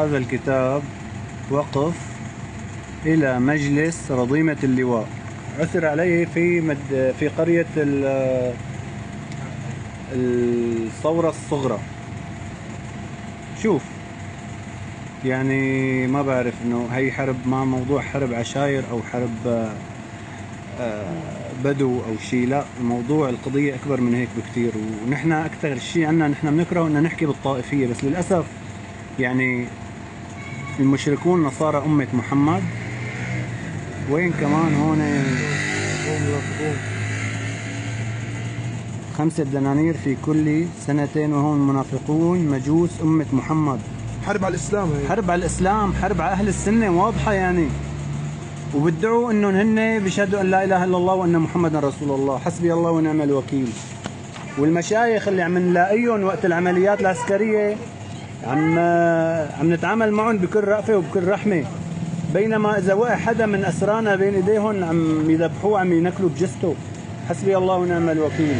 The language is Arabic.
هذا الكتاب وقف إلى مجلس رضيمة اللواء، عثر عليه في قرية الثورة الصغرى. شوف يعني ما بعرف انه هي حرب، ما موضوع حرب عشاير او حرب بدو او شيء، لا، الموضوع القضية اكبر من هيك بكتير. ونحن اكثر شيء عنا نحن بنكره ان نحكي بالطائفية، بس للاسف يعني المشركون نصارى أمة محمد. وين كمان هون 5 دنانير في كل سنتين، وهون منافقون مجوس أمة محمد. حرب على الإسلام، هي حرب على الإسلام، حرب على أهل السنة واضحة يعني. وبدعوا انهم هن بيشهدوا ان لا اله الا الله وان محمدا رسول الله، حسبي الله ونعم الوكيل. والمشايخ اللي عم نلاقيهم وقت العمليات العسكريه عم نتعامل معهم بكل رأفة وبكل رحمة، بينما إذا وقع حدا من أسرانا بين إيديهم عم يذبحوه، عم ينكلوا بجثته. حسبي الله ونعم الوكيل.